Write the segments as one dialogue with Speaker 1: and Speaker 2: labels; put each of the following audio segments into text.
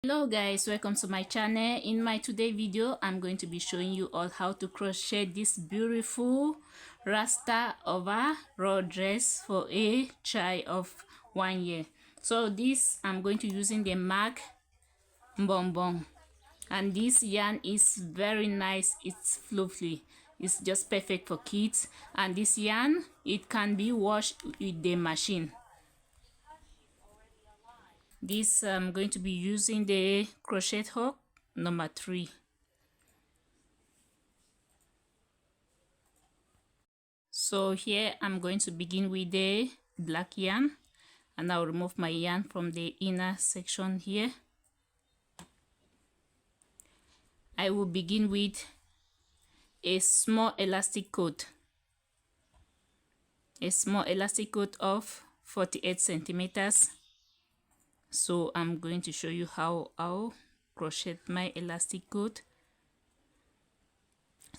Speaker 1: Hello guys, welcome to my channel. In my today video I'm going to be showing you all how to crochet this beautiful rasta overall dress for a child of 1 year. So this I'm going to using the mark bonbon, and this yarn is very nice. It's fluffy, it's just perfect for kids, and this yarn it can be washed with the machine. This I'm going to be using the crochet hook number 3. So here I'm going to begin with the black yarn, and I'll remove my yarn from the inner section here. I will begin with a small elastic cord, of 48 centimeters. So I'm going to show you how I'll crochet my elastic cord.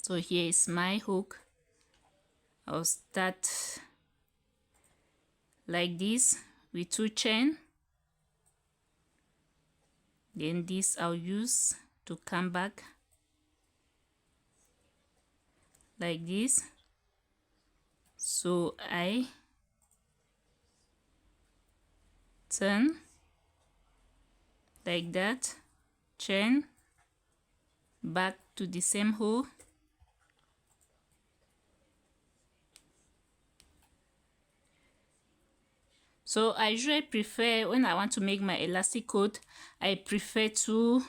Speaker 1: So here is my hook. I'll start like this with 2 chain, then this I'll use to come back like this. So I turn like that, chain back to the same hole, so I usually prefer, when I want to make my elastic cord, I prefer to,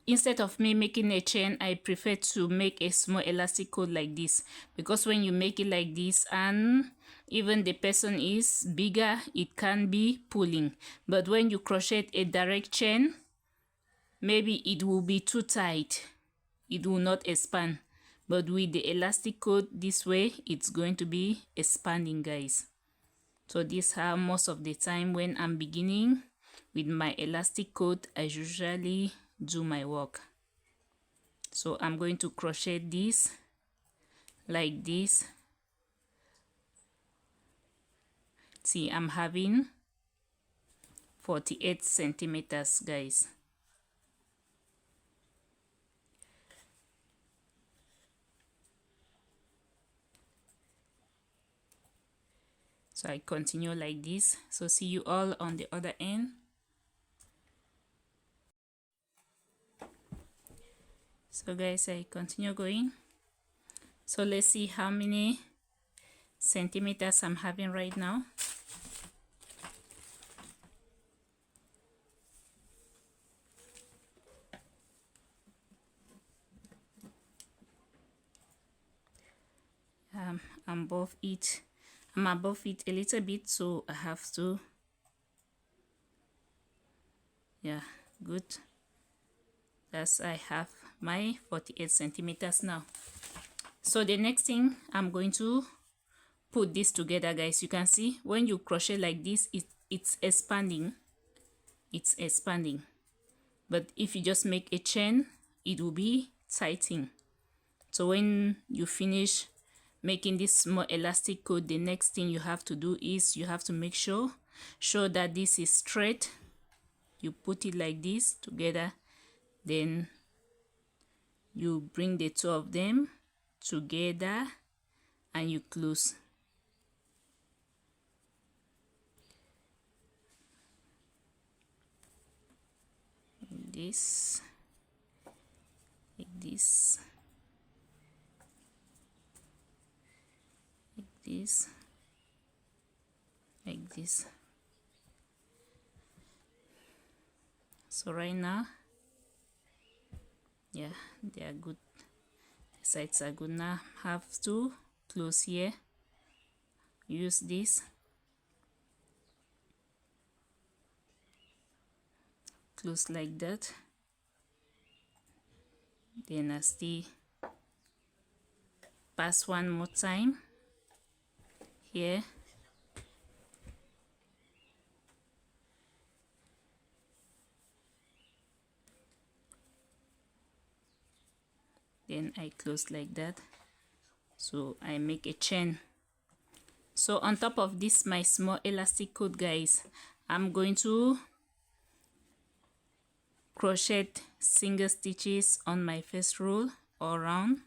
Speaker 1: instead of me making a chain, I prefer to make a small elastic cord like this, because when you make it like this and even the person is bigger, it can be pulling. But when you crochet a direct chain, maybe it will be too tight, it will not expand. But with the elastic cord this way, it's going to be expanding, guys. So this how most of the time when I'm beginning with my elastic cord, I usually do my work. So I'm going to crochet this like this. See, I'm having 48 centimeters, guys. So I continue like this. So see you all on the other end. So guys, I continue going. So let's see how many centimeters I'm having right now. I'm above it a little bit, so I have to, yeah, good. That's, I have my 48 centimeters now. So the next thing, I'm going to put this together, guys. You can see when you crochet like this, it's expanding, but if you just make a chain, it will be tightening. So when you finish making this small elastic cord, the next thing you have to do is you have to make sure that this is straight. You put it like this together, then you bring the two of them together and you close. This, like this, like this, like this. So right now, yeah, they are good, the sides are good. Now have to close here, use this, close like that, then I still pass one more time here, then I close like that. So I make a chain. So on top of this, my small elastic cord, guys, I'm going to crochet single stitches on my first row all around.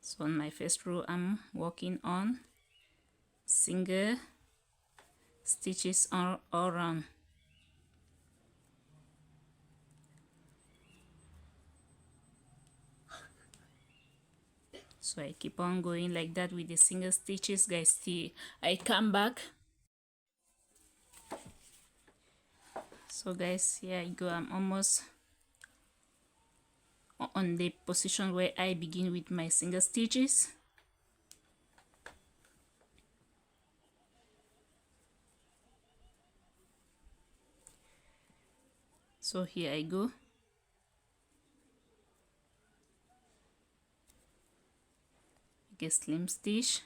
Speaker 1: So on my first row, I'm working on single stitches all around. So I keep on going like that with the single stitches, guys, till I come back. So guys, here I go. I'm almost on the position where I begin with my single stitches. So here I go. Make a slim stitch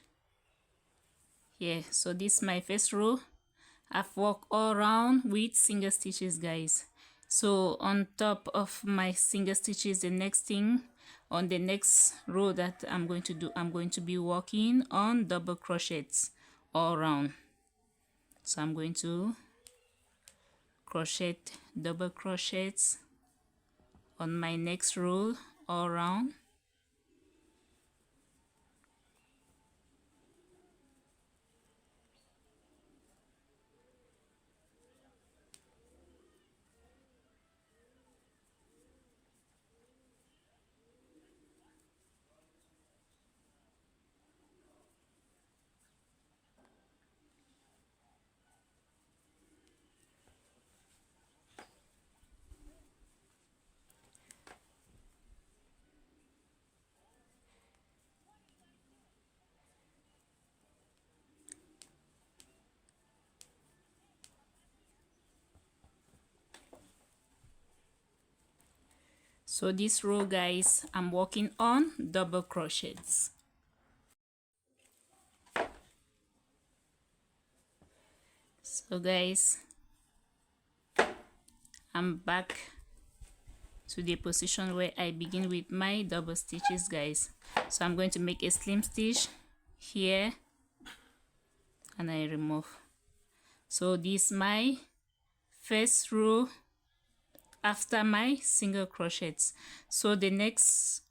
Speaker 1: here. So this is my first row. I've worked all around with single stitches, guys. So on top of my single stitches, the next thing on the next row that I'm going to do, I'm going to be working on double crochets all around. So I'm going to crochet double crochets on my next row all around. So this row, guys, I'm working on double crochets. So guys, I'm back to the position where I begin with my double stitches, guys. So I'm going to make a slim stitch here and I remove. So this is my first row after my single crochets. So the next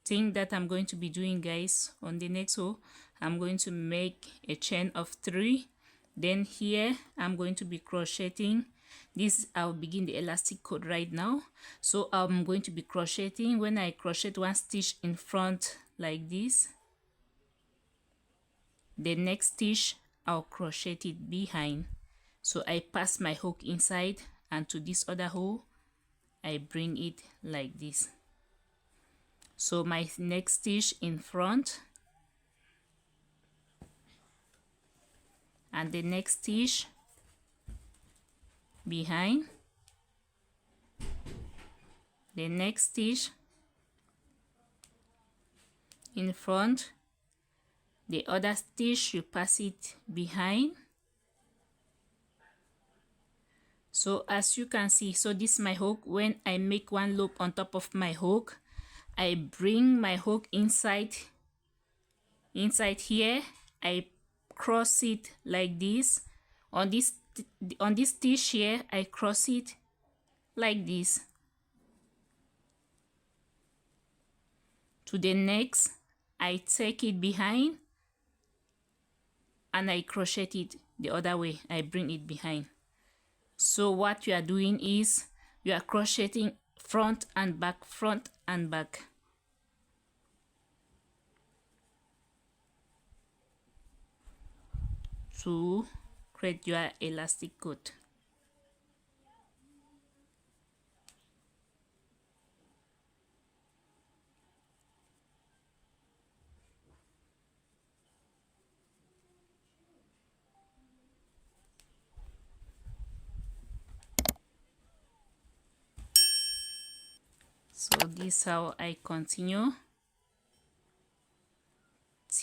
Speaker 1: thing that I'm going to be doing, guys, on the next row, I'm going to make a chain of 3. Then here I'm going to be crocheting this. I'll begin the elastic cord right now. So I'm going to be crocheting. When I crochet one stitch in front like this, the next stitch I'll crochet it behind. So I pass my hook inside, and to this other hole I bring it like this. So my next stitch in front and the next stitch behind, the next stitch in front, the other stitch you pass it behind. So as you can see, so this is my hook. When I make one loop on top of my hook, I bring my hook inside here. I cross it like this. On this stitch here, I cross it like this. To the next, I take it behind and I crochet it the other way. I bring it behind. So what you are doing is you are crocheting front and back, front and back. To create your elastic cord. So this is how I continue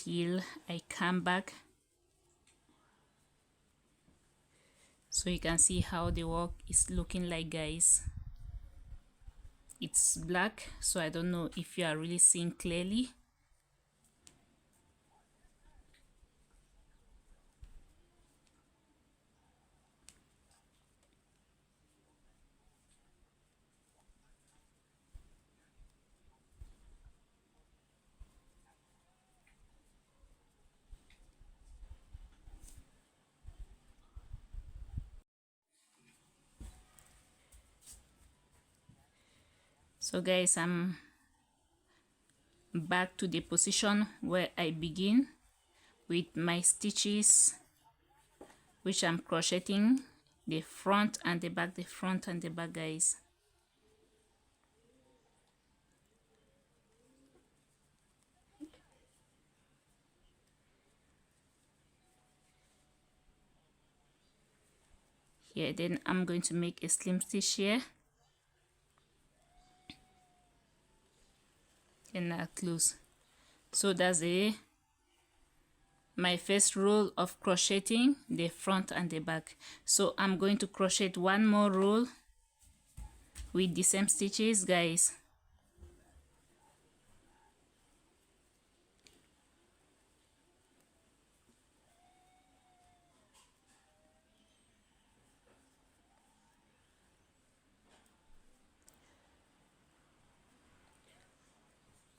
Speaker 1: until I come back, so you can see how the work is looking like, guys. It's black, so I don't know if you are really seeing clearly. So guys, I'm back to the position where I begin with my stitches, which I'm crocheting the front and the back, the front and the back, guys. Here, then I'm going to make a slim stitch here, and I'll close. So that's my first row of crocheting the front and the back. So I'm going to crochet one more row with the same stitches, guys.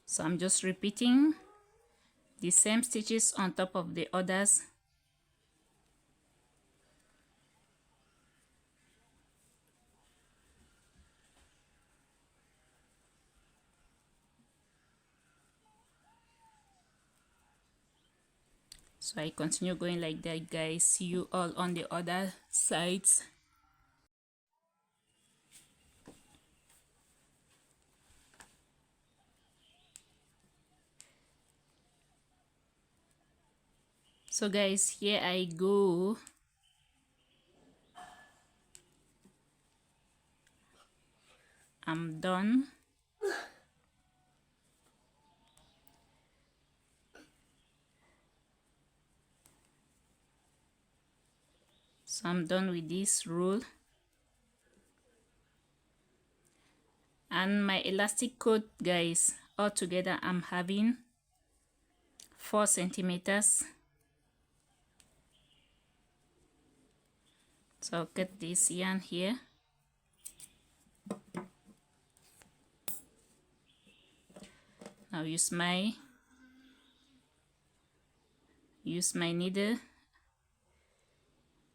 Speaker 1: So I'm just repeating the same stitches on top of the others. So I continue going like that, guys. See you all on the other sides. So guys, here I go. I'm done. So I'm done with this row. And my elastic cord, guys, altogether I'm having 4 centimeters. So I'll cut this yarn here. Now use my needle,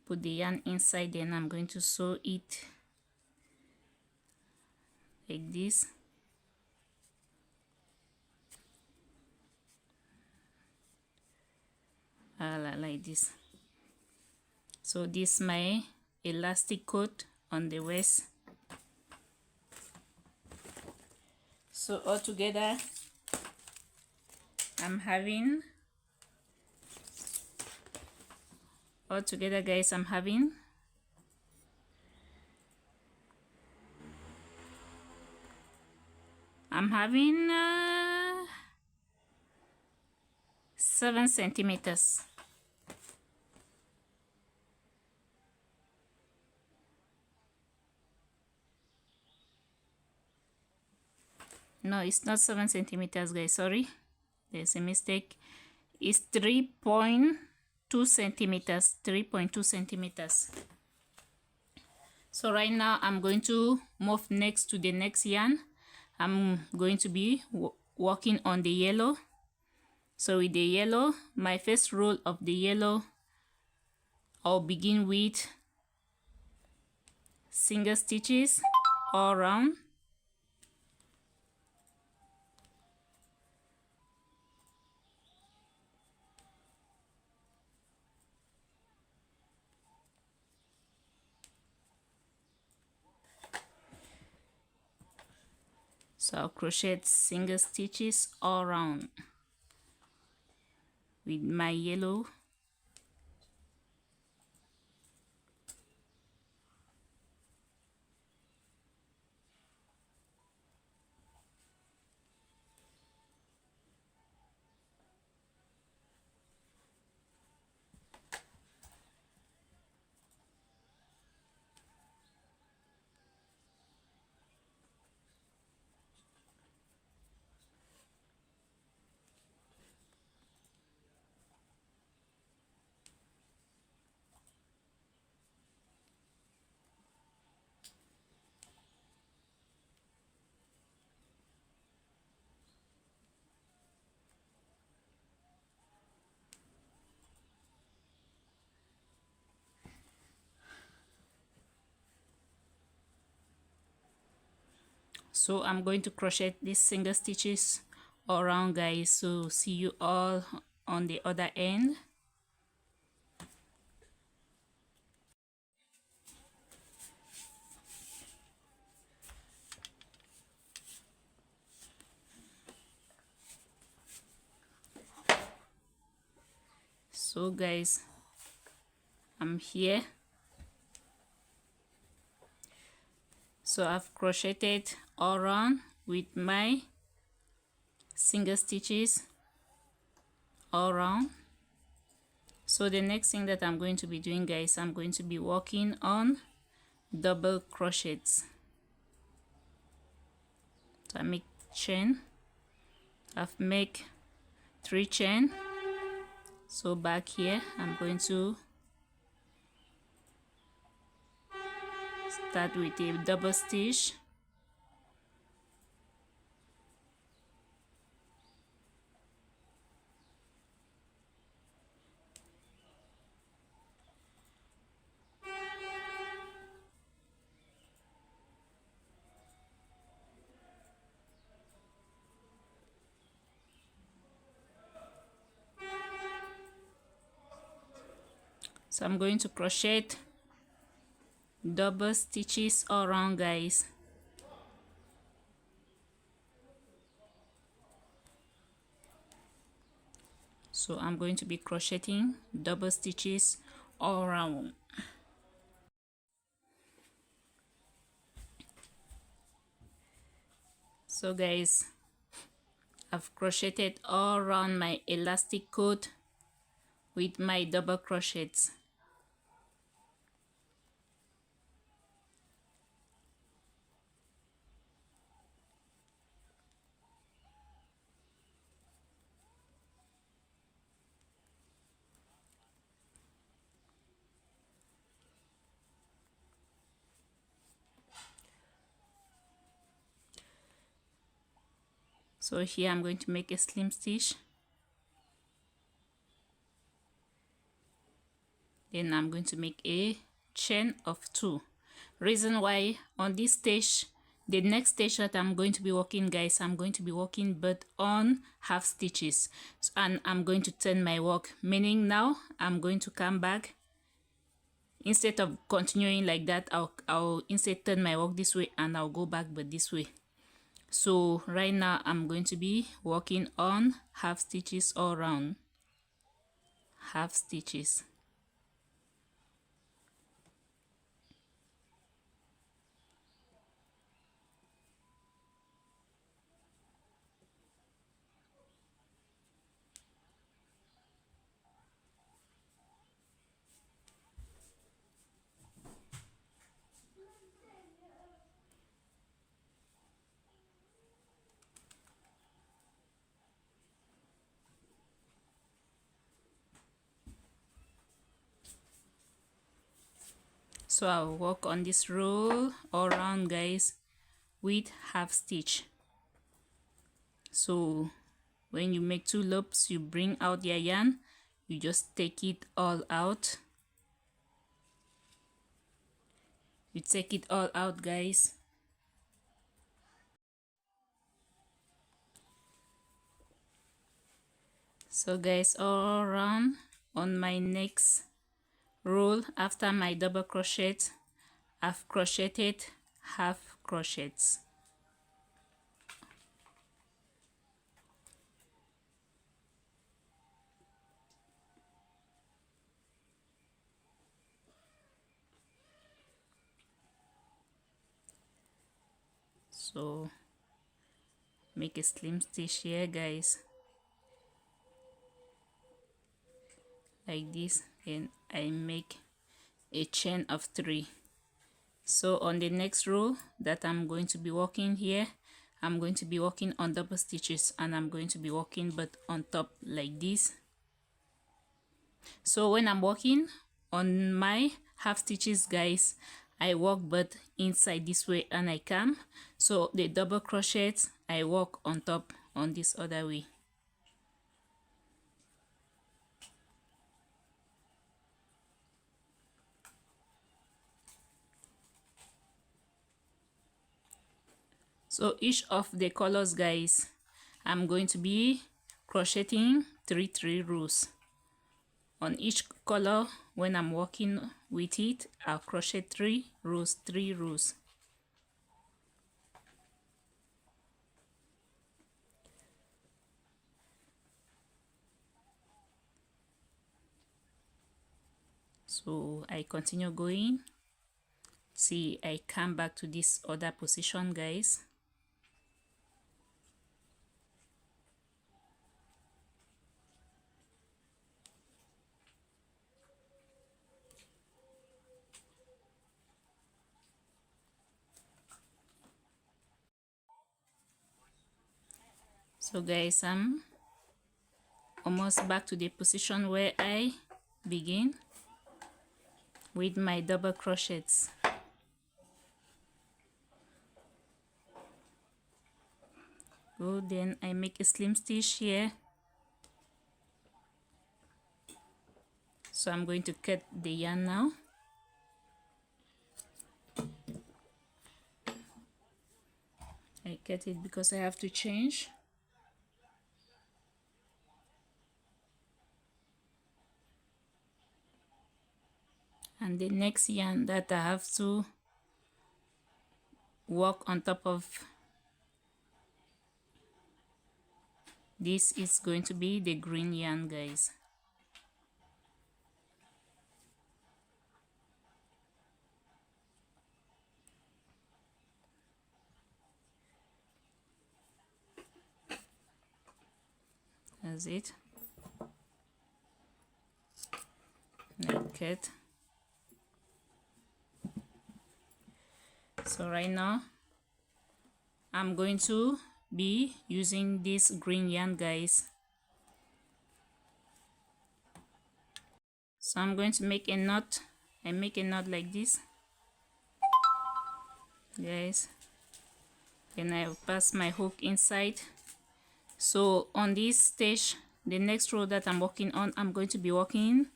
Speaker 1: put the yarn inside, then I'm going to sew it like this. Like this. So this is my elastic coat on the waist. So altogether I'm having, altogether guys, I'm having 7 centimeters. No, it's not 7 centimeters, guys. Sorry, there's a mistake. It's 3.2 centimeters. 3.2 centimeters. So right now I'm going to move next to the next yarn. I'm going to be working on the yellow. So with the yellow, my first row of the yellow, I'll begin with single stitches all around. So I'll crochet single stitches all around with my yellow. So I'm going to crochet these single stitches all around, guys. So see you all on the other end. So guys, I'm here. So I've crocheted all around with my single stitches all around. So the next thing that I'm going to be doing, guys, I'm going to be working on double crochets. So I make chain. I've make 3 chain. So back here I'm going to start with a double stitch, so I'm going to crochet double stitches all around, guys. So I'm going to be crocheting double stitches all around. So guys, I've crocheted all around my elastic coat with my double crochets. So here I'm going to make a slim stitch, then I'm going to make a chain of 2. Reason why on this stitch, the next stitch that I'm going to be working, guys, I'm going to be working but on half stitches. And I'm going to turn my work, meaning now I'm going to come back. Instead of continuing like that, I'll instead turn my work this way and I'll go back but this way. So right now I'm going to be working on half stitches all around. Half stitches. So I'll work on this row all around, guys, with half stitch. So when you make 2 loops, you bring out your yarn, you just take it all out. You take it all out, guys. So guys, all around on my next row after my double crochet, I've crocheted half crochets. So make a slim stitch here, guys, like this, and I make a chain of 3. So on the next row that I'm going to be working here, I'm going to be working on double stitches, and I'm going to be working but on top like this. So when I'm working on my half stitches, guys, I work but inside this way and I come. So the double crochets, I work on top on this other way. So each of the colors, guys, I'm going to be crocheting 3 rows on each color. When I'm working with it, I'll crochet 3 rows. So I continue going. See, I come back to this other position, guys. So guys, I'm almost back to the position where I begin with my double crochets. Good, then I make a slim stitch here. So I'm going to cut the yarn now. I cut it because I have to change. And the next yarn that I have to work on top of this is going to be the green yarn, guys. That's it. Like it. So right now I'm going to be using this green yarn, guys. So I'm going to make a knot. I make a knot like this, guys. Then I pass my hook inside. So on this stage, the next row that I'm working on, I'm going to be working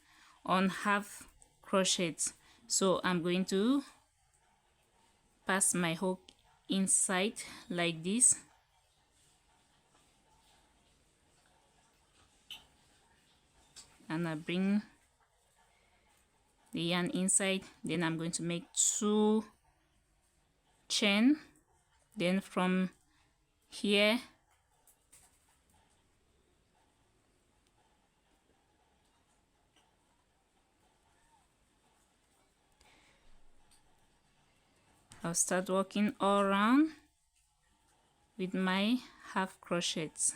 Speaker 1: on half crochets. So I'm going to pass my hook inside like this, and I bring the yarn inside. Then I'm going to make 2 chain. Then from here I'll start working all around with my half crochets.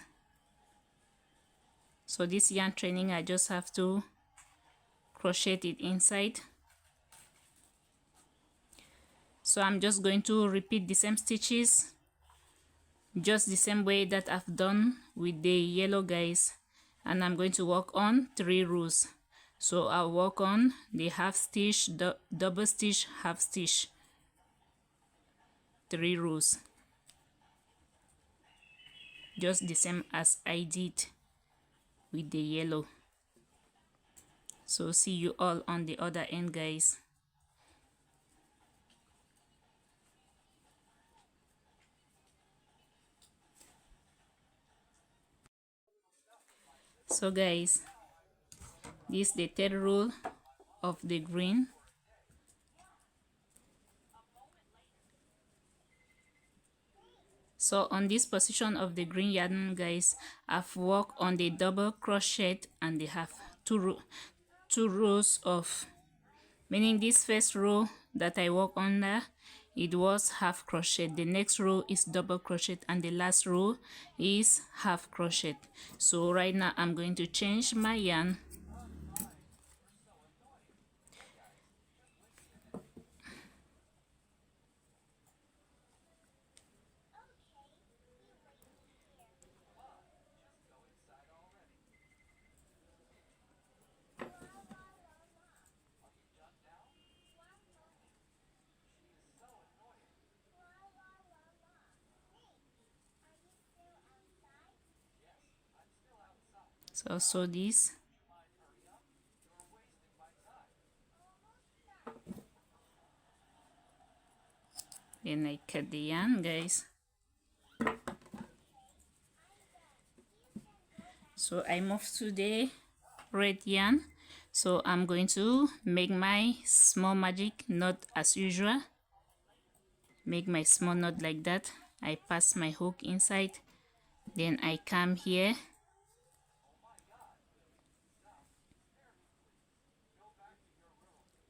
Speaker 1: So this yarn training, I just have to crochet it inside. So I'm just going to repeat the same stitches, just the same way that I've done with the yellow, guys. And I'm going to work on 3 rows. So I'll work on the half stitch, double stitch, half stitch, 3 rows, just the same as I did with the yellow. So see you all on the other end, guys. So guys, this is the 3rd row of the green. So on this position of the green yarn, guys, I've worked on the double crochet and they have 2 rows of, meaning this first row that I work under, it was half crochet, the next row is double crochet, and the last row is half crochet. So right now I'm going to change my yarn. So sew this, then I cut the yarn, guys. So I move to the red yarn. So I'm going to make my small magic knot as usual. Make my small knot like that. I pass my hook inside, then I come here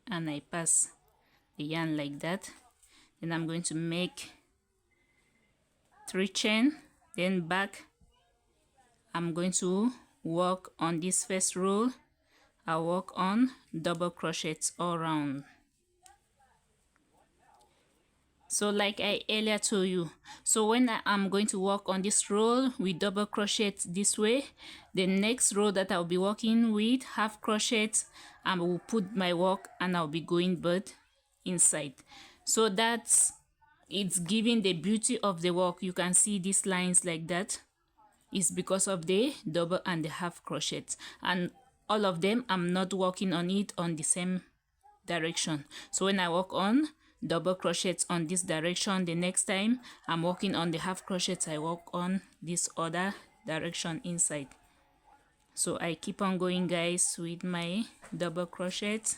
Speaker 1: and I pass the yarn like that. Then I'm going to make 3 chain, then back I'm going to work on this first row. I'll work on double crochets all around. So like I earlier told you, so when I'm going to work on this row with double crochets this way, the next row that I'll be working with half crochets, I will put my work and I'll be going but inside. So that's it's giving the beauty of the work. You can see these lines like that. It's because of the double and the half crochets, and all of them I'm not working on it on the same direction. So when I work on double crochets on this direction, the next time I'm working on the half crochets, I work on this other direction inside. So I keep on going, guys, with my double crochets.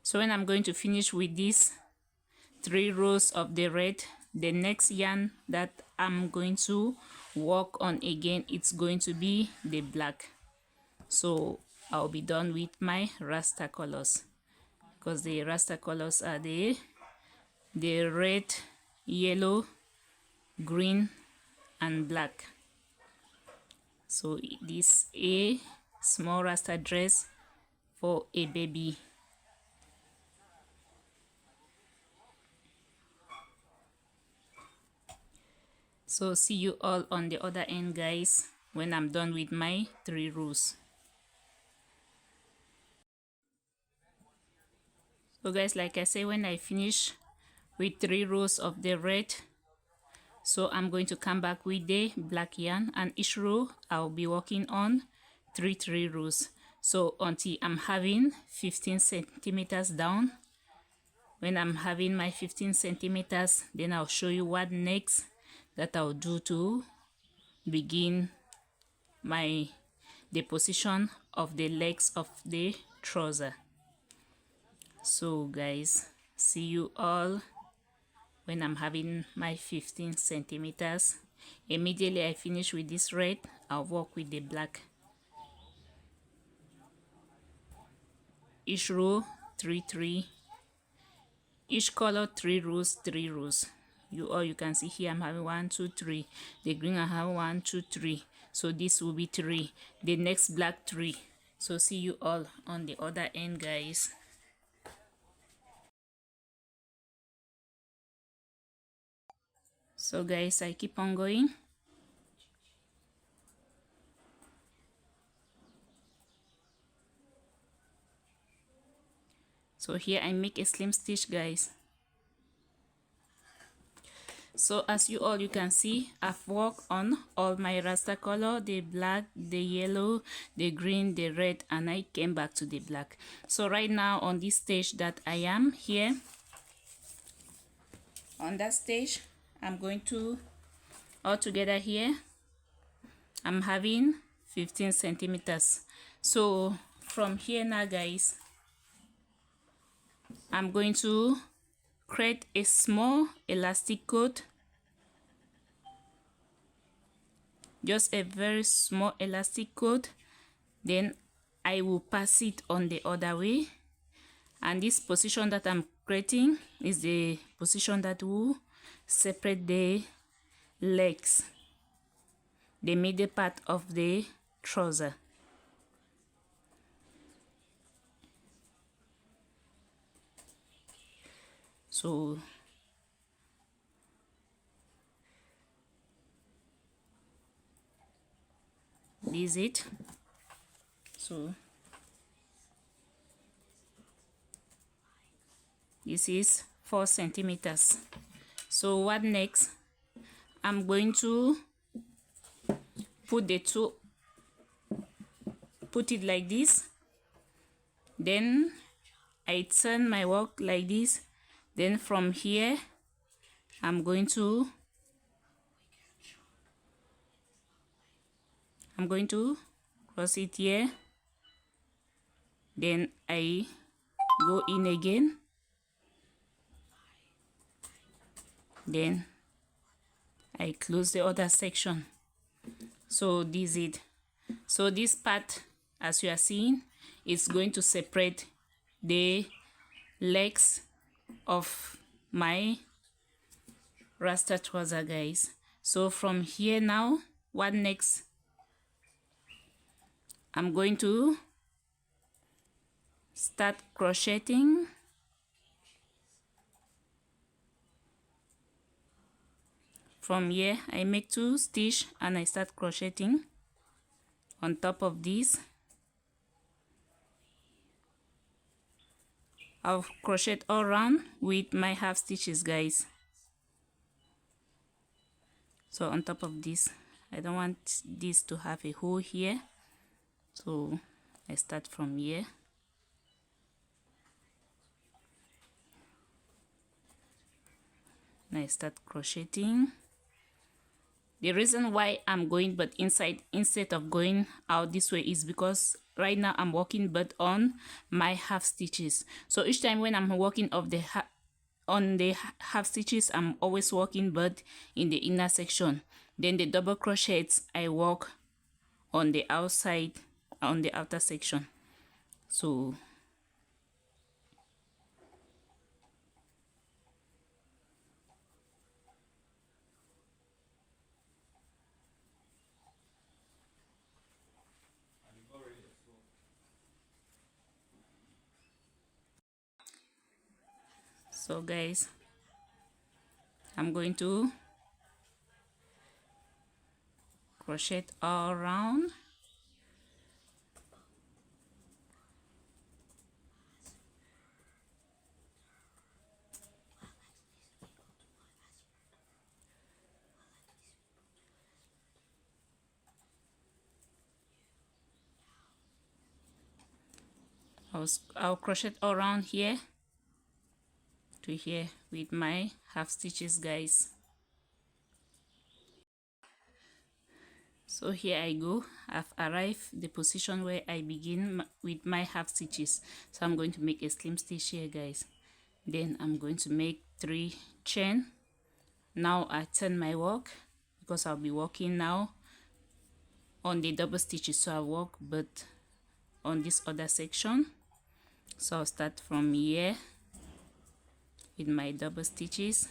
Speaker 1: So when I'm going to finish with these 3 rows of the red, the next yarn that I'm going to work on again, it's going to be the black. So I'll be done with my Rasta colors, because the Rasta colors are the red, yellow, green and black. So this a small Rasta dress for a baby. So see you all on the other end, guys, when I'm done with my 3 rows. So guys, like I say, when I finish with 3 rows of the red, so I'm going to come back with the black yarn, and each row I'll be working on 3 rows. So until I'm having 15 centimeters down. When I'm having my 15 centimeters, then I'll show you what next that I'll do to begin the position of the legs of the trouser. So guys, see you all when I'm having my 15 centimeters. Immediately I finish with this red, I'll work with the black. Each row 3 each color 3 rows. You can see here I'm having 1 2 3, the green I have 1 2 3, so this will be 3, the next black 3. So see you all on the other end, guys. So guys, I keep on going. So here I make a slim stitch, guys. So as you can see, I've worked on all my Rasta color, the black, the yellow, the green, the red, and I came back to the black. So right now on this stage that I am here, on that stage, I'm going to all together here, I'm having 15 centimeters. So from here now, guys, I'm going to create a small elastic cord, just a very small elastic cord. Then I will pass it on the other way, and this position that I'm creating is the position that will separate the legs, the middle part of the trouser. So this is it. So this is 4 centimeters. So what next? I'm going to put it like this, then I turn my work like this, then from here I'm going to cross it here, then I go in again, then I close the other section. So this is it. So this part, as you are seeing, is going to separate the legs of my Rasta trouser, guys. So from here now, what next? I'm going to start crocheting. From here I make 2 stitches and I start crocheting on top of this. I'll crochet all around with my half stitches, guys. So on top of this, I don't want this to have a hole here, so I start from here. And I start crocheting. The reason why I'm going but inside instead of going out this way is because right now I'm working but on my half stitches. So each time when I'm working off the on the half stitches, I'm always working but in the inner section. Then the double crochets, I work on the outside, on the outer section. So guys, I'm going to crochet all around. I'll crochet all around here to here with my half stitches, guys. So here I go. I've arrived the position where I begin with my half stitches. So I'm going to make a slim stitch here, guys. Then I'm going to make 3 chain. Now I turn my work because I'll be working now on the double stitches. So I work but on this other section. So I'll start from here with my double stitches.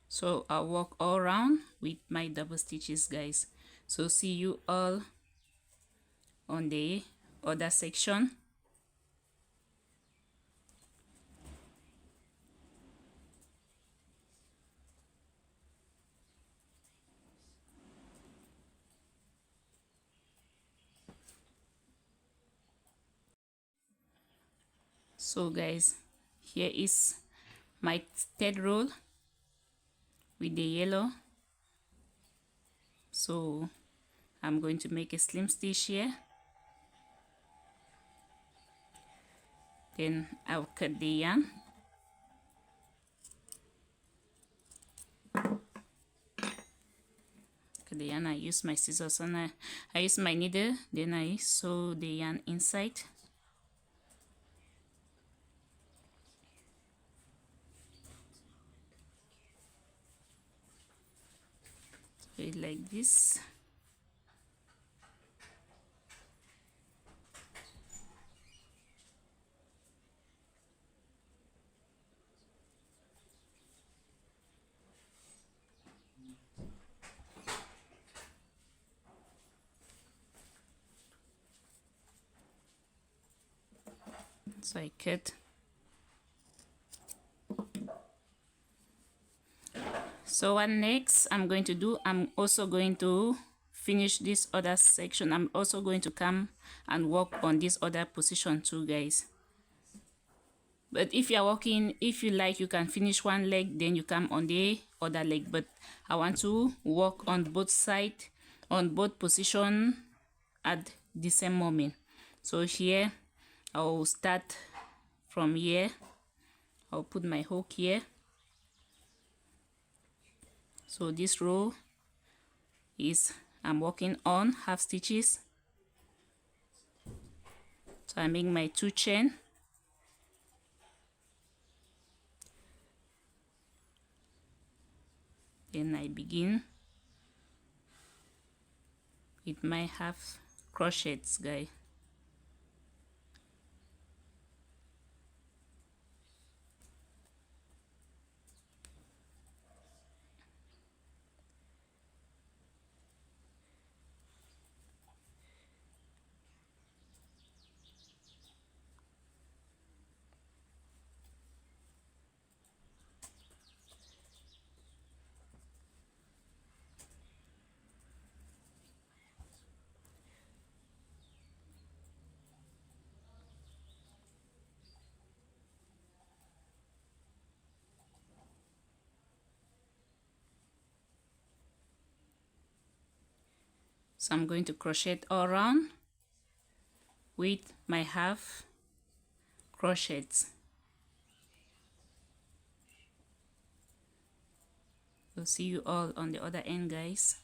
Speaker 1: So I'll work all around with my double stitches, guys. So see you all on the other section. So guys, here is my third row with the yellow. So I'm going to make a slim stitch here, then I'll cut the yarn. Cut the yarn, I use my scissors and I use my needle, then I sew the yarn inside. So it like this. So I cut. So what next I'm going to do, I'm also going to finish this other section. I'm also going to come and work on this other position too, guys. But if you are working, if you like, you can finish one leg, then you come on the other leg. But I want to work on both sides, on both position at the same moment. So here I'll start from here. I'll put my hook here. So this row is I'm working on half stitches. So I make my 2 chain. Then I begin with my half crochets, guys. So I'm going to crochet all around with my half crochets. So see you all on the other end, guys.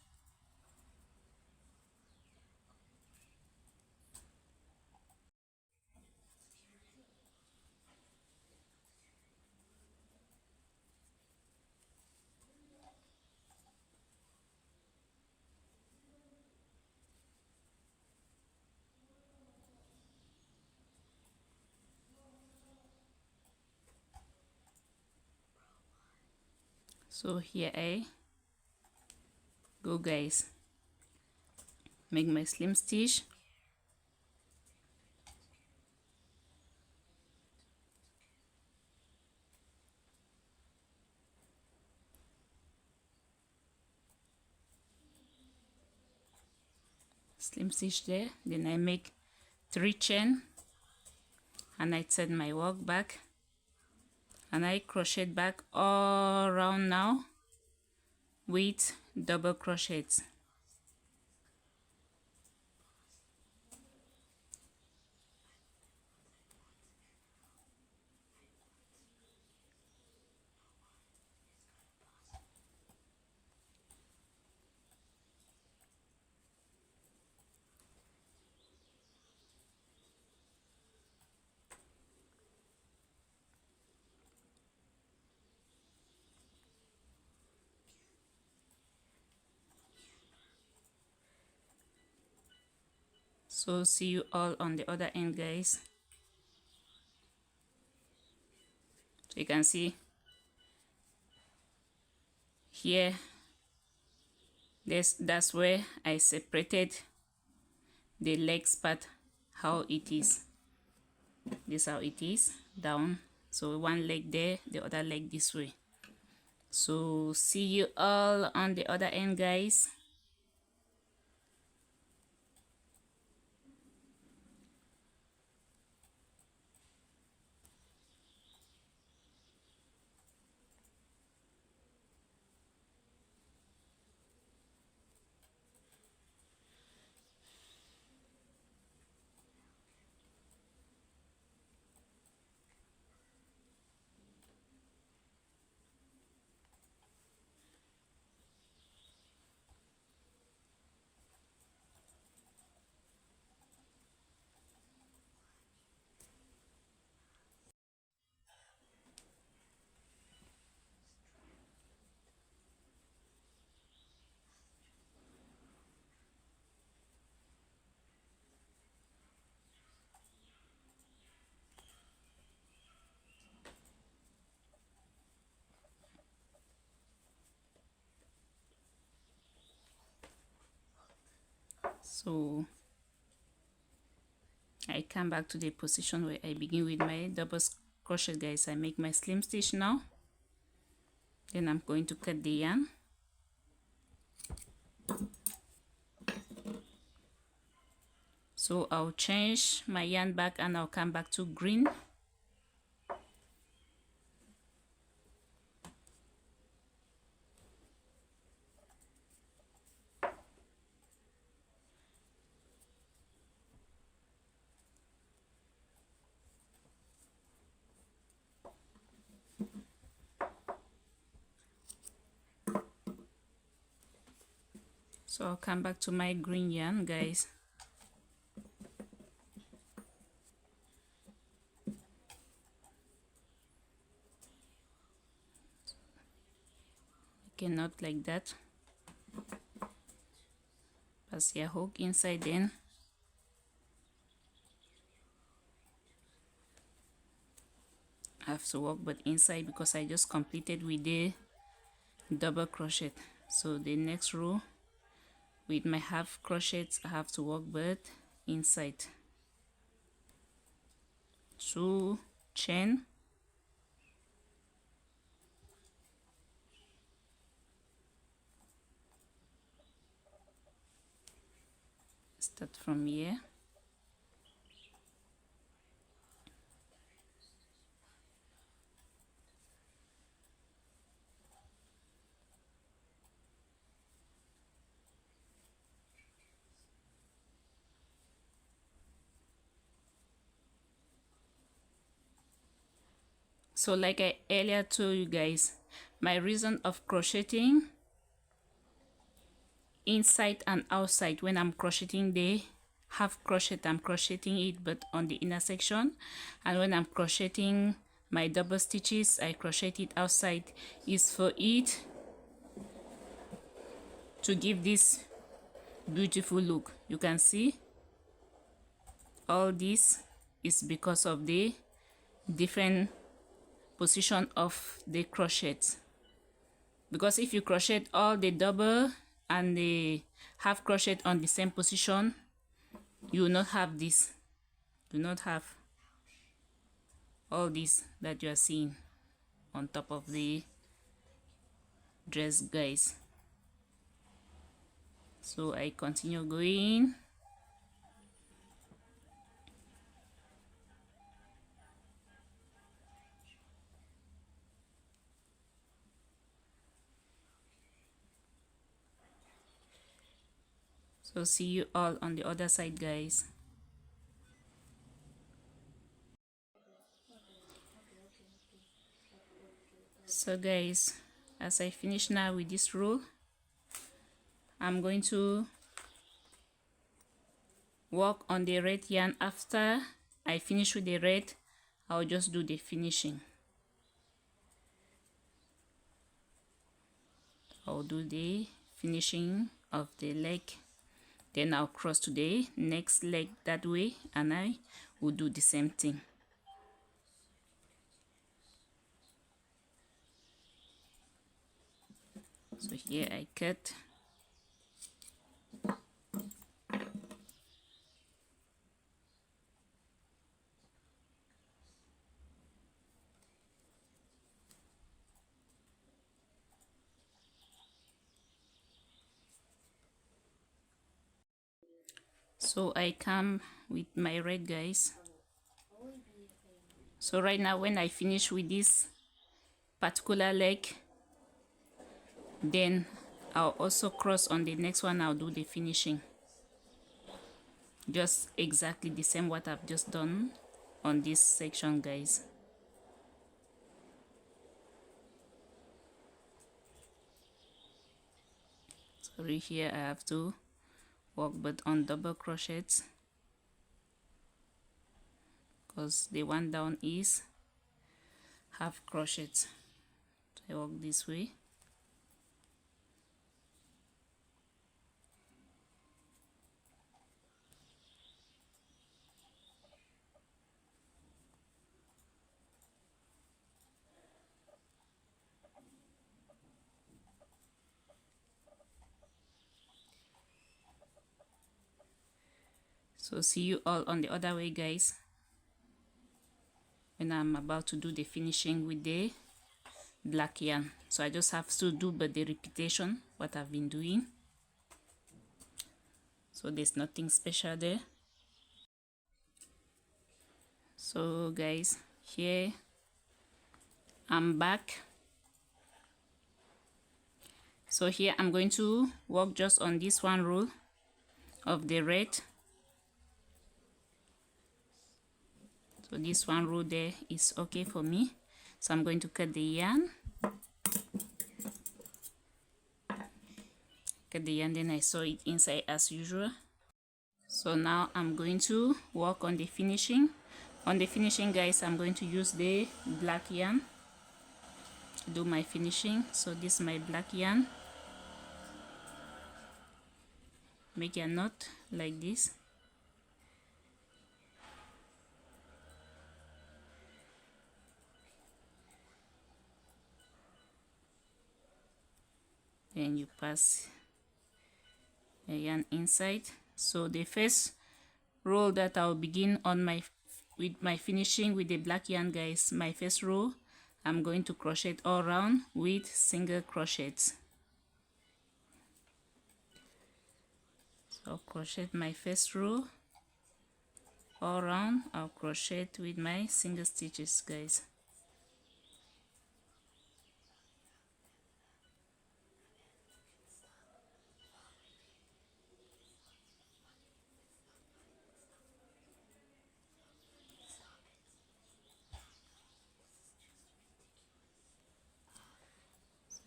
Speaker 1: So here I go, guys. Make my slim stitch. Slim stitch there. Then I make 3 chain and I turn my work back and I crochet back all around now with double crochets. So see you all on the other end, guys. So you can see here, that's where I separated the legs part, how it is. This how it is down. So one leg there, the other leg this way. So see you all on the other end, guys. So I come back to the position where I begin with my double crochet, guys. I make my slim stitch now. Then I'm going to cut the yarn. So I'll change my yarn back and I'll come back to green. So I'll come back to my green yarn, guys. Okay, not like that. Pass your hook inside, then I have to work but inside because I just completed with the double crochet. So the next row with my half crochets, I have to work but inside. 2 chain, start from here, so like I earlier told you guys, my reason of crocheting inside and outside, when I'm crocheting the half crochet, I'm crocheting it but on the inner section, and when I'm crocheting my double stitches, I crochet it outside, is for it to give this beautiful look. You can see all this is because of the different position of the crochets, because if you crochet all the double and the half crochet on the same position, you will not have this, do not have all this that you are seeing on top of the dress, guys. So I continue going. So see you all on the other side, guys. So guys, as I finish now with this row, I'm going to work on the red yarn. After I finish with the red, I'll just do the finishing. I'll do the finishing of the leg, then I'll cross to the next leg that way, and I will do the same thing. So here I cut, so I come with my red, guys. So right now when I finish with this particular leg, then I'll also cross on the next one. I'll do the finishing, just exactly the same what I've just done on this section, guys. Sorry, here I have to work but on double crochets because the one down is half crochets. So I work this way. So see you all on the other way, guys, when I'm about to do the finishing with the black yarn. So I just have to do but the repetition what I've been doing, so there's nothing special there. So guys, here I'm back. So here I'm going to work just on this one row of the red. So this one row there is okay for me, so I'm going to cut the yarn get the yarn, then I sew it inside as usual. So now I'm going to work on the finishing. On the finishing, guys, I'm going to use the black yarn to do my finishing. So this is my black yarn. Make a knot like this. Then you pass a yarn inside. So the first row that I'll begin on with my finishing with the black yarn, guys, my first row, I'm going to crochet all around with single crochets. So I'll crochet my first row all around. I'll crochet with my single stitches, guys.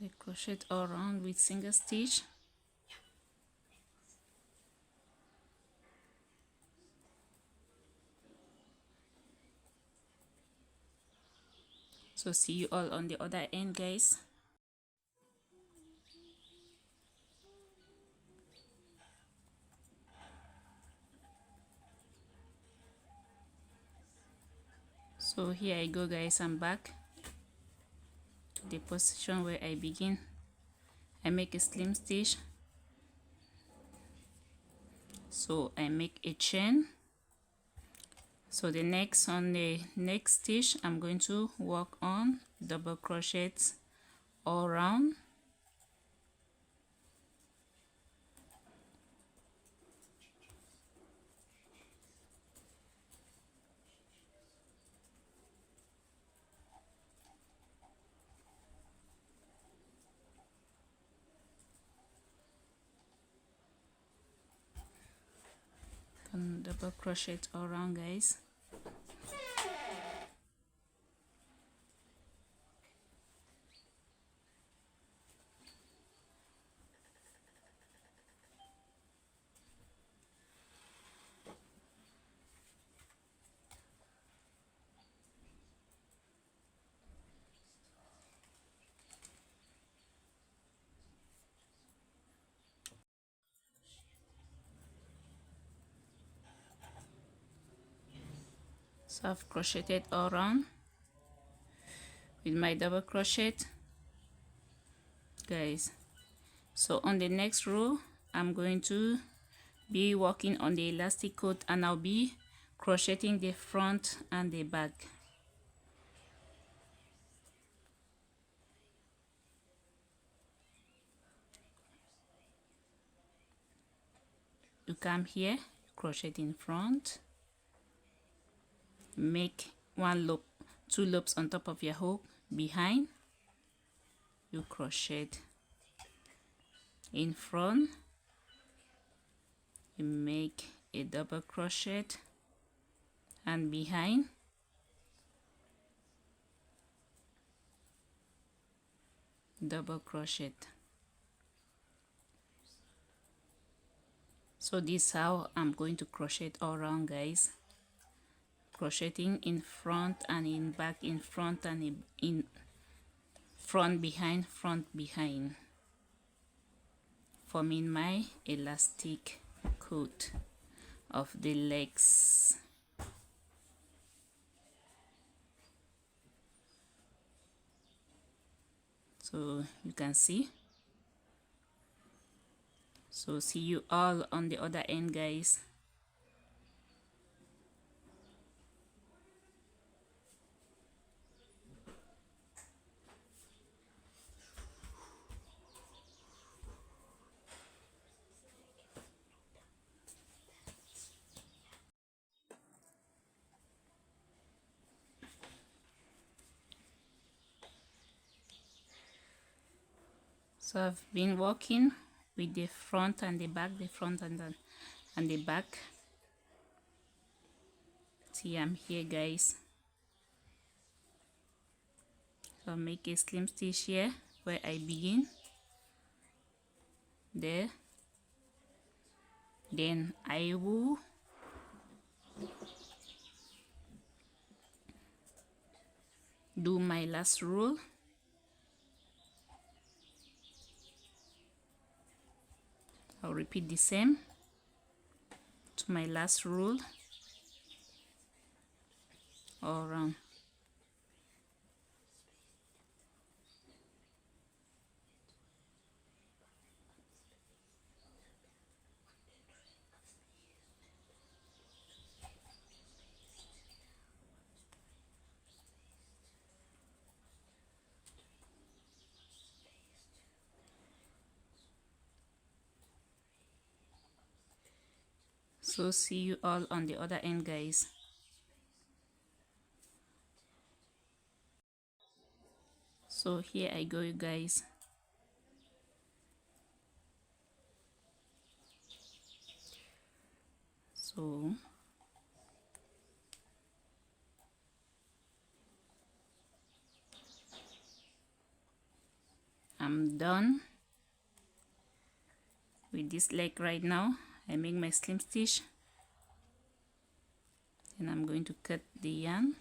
Speaker 1: I crochet all around with single stitch. So see you all on the other end, guys. So here I go, guys. I'm back to the position where I begin. I make a slim stitch. So I make a chain. So the next, on the next stitch, I'm going to work on double crochets all around. And double crochet all around, guys. So I've crocheted all around with my double crochet, guys. So on the next row, I'm going to be working on the elastic coat, and I'll be crocheting the front and the back. You come here, crochet in front, make one loop, two loops on top of your hook. Behind, you crochet in front, you make a double crochet, and behind, double crochet. So this is how I'm going to crochet all around, guys. Crocheting in front and in back, in front and in front behind, forming my elastic coat of the legs. So you can see. So see you all on the other end, guys. So I've been working with the front and the back, the front and the back. See, I'm here, guys. So I'll make a slim stitch here where I begin. there. Then I will do my last row. I'll repeat the same to my last row all around. So see you all on the other end, guys. So here I go, you guys. So I'm done with this leg right now. I make my slim stitch and I'm going to cut the yarn.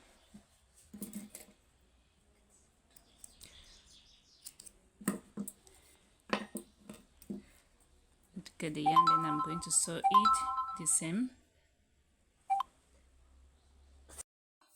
Speaker 1: To cut the yarn, then I'm going to sew it the same.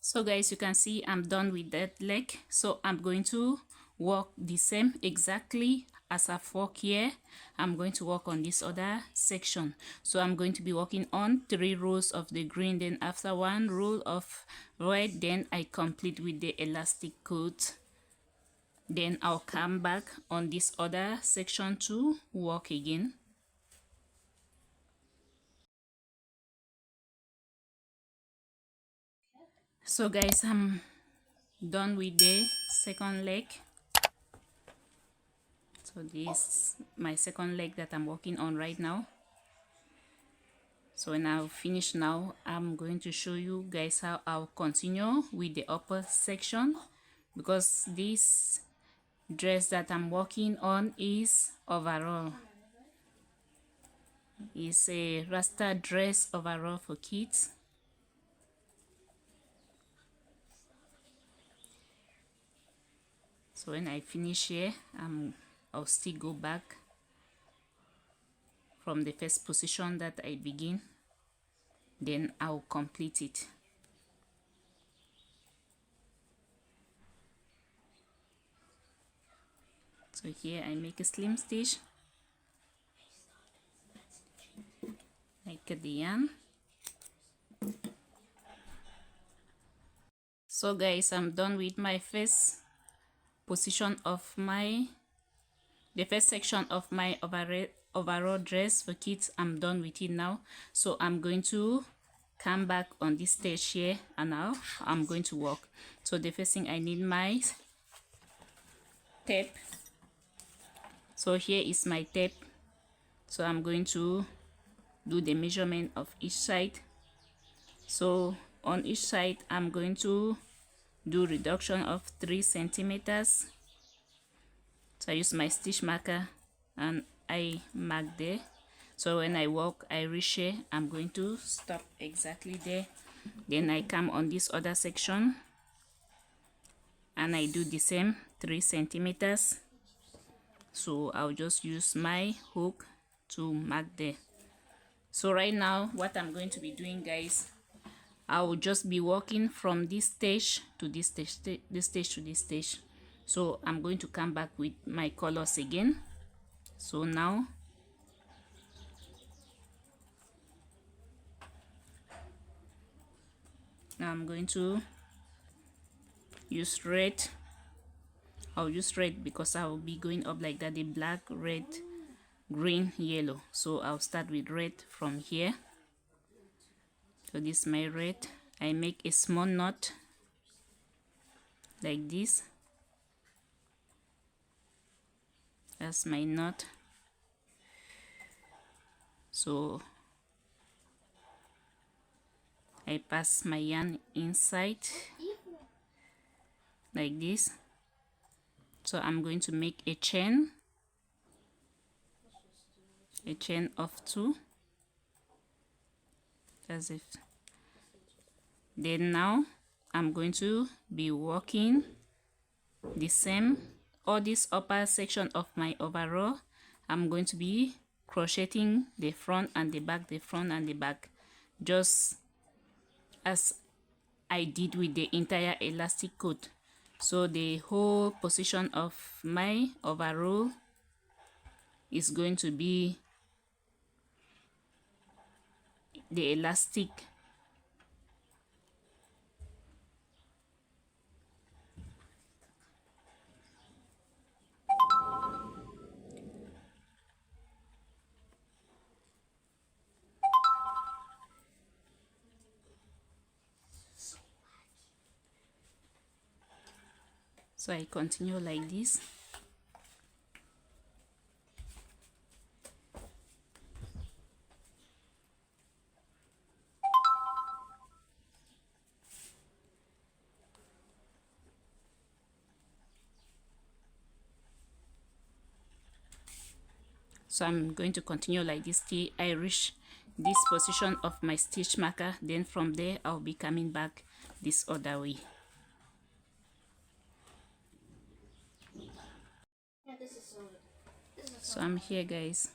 Speaker 1: So guys, you can see I'm done with that leg. So I'm going to work the same exactly as I've worked here. I'm going to work on this other section. So I'm going to be working on 3 rows of the green, then after 1 row of red, then I complete with the elastic coat. Then I'll come back on this other section to work again. So guys, I'm done with the second leg. So this is my second leg that I'm working on right now. So when I'll finish now, I'm going to show you guys how I'll continue with the upper section, because this dress that I'm working on is overall. It's a Rasta dress overall for kids. So when I finish here, I'll still go back from the first position that I begin, then I'll complete it. So here I make a slim stitch, I cut the yarn. So guys, I'm done with my first position of the first section of my overall dress for kids. I'm done with it now. So I'm going to come back on this stage here, and now I'm going to work. So the first thing I need my tape. So here is my tape. So I'm going to do the measurement of each side. So on each side I'm going to do reduction of 3 centimeters. So I use my stitch marker and I mark there. So when I work, I reshare, I'm going to stop exactly there. Then I come on this other section and I do the same 3 centimeters. So I'll just use my hook to mark there. So right now what I'm going to be doing, guys, I will just be working from this stage to this stage, this stage to this stage. So I'm going to come back with my colors again. So now I'm going to use red. I'll use red because I will be going up like that, the black, red, green, yellow. So I'll start with red from here. So this is my red. I make a small knot like this. That's my knot. So I pass my yarn inside like this. So I'm going to make a chain. a chain of 2, as if. Then now I'm going to be working the same, all this upper section of my overall. I'm going to be crocheting the front and the back, the front and the back, just as I did with the entire elastic coat. So the whole position of my overall is going to be the elastic. So I continue like this. So I'm going to continue like this till I reach this position of my stitch marker. Then from there I'll be coming back this other way. So I'm here, guys.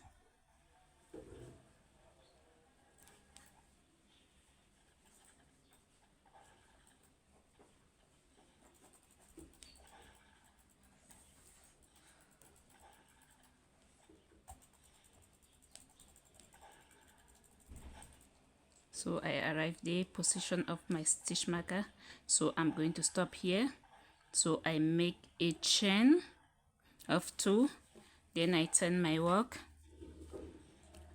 Speaker 1: So I arrived the position of my stitch marker, so I'm going to stop here. So I make a chain of 2, then I turn my work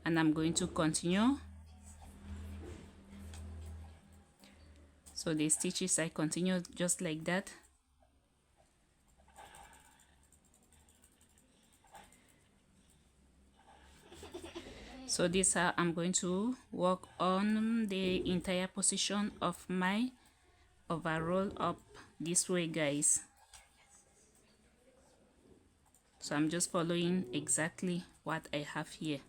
Speaker 1: and I'm going to continue. So the stitches, I continue just like that. So this is how I'm going to work on the entire position of my overall up this way, guys. So I'm just following exactly what I have here.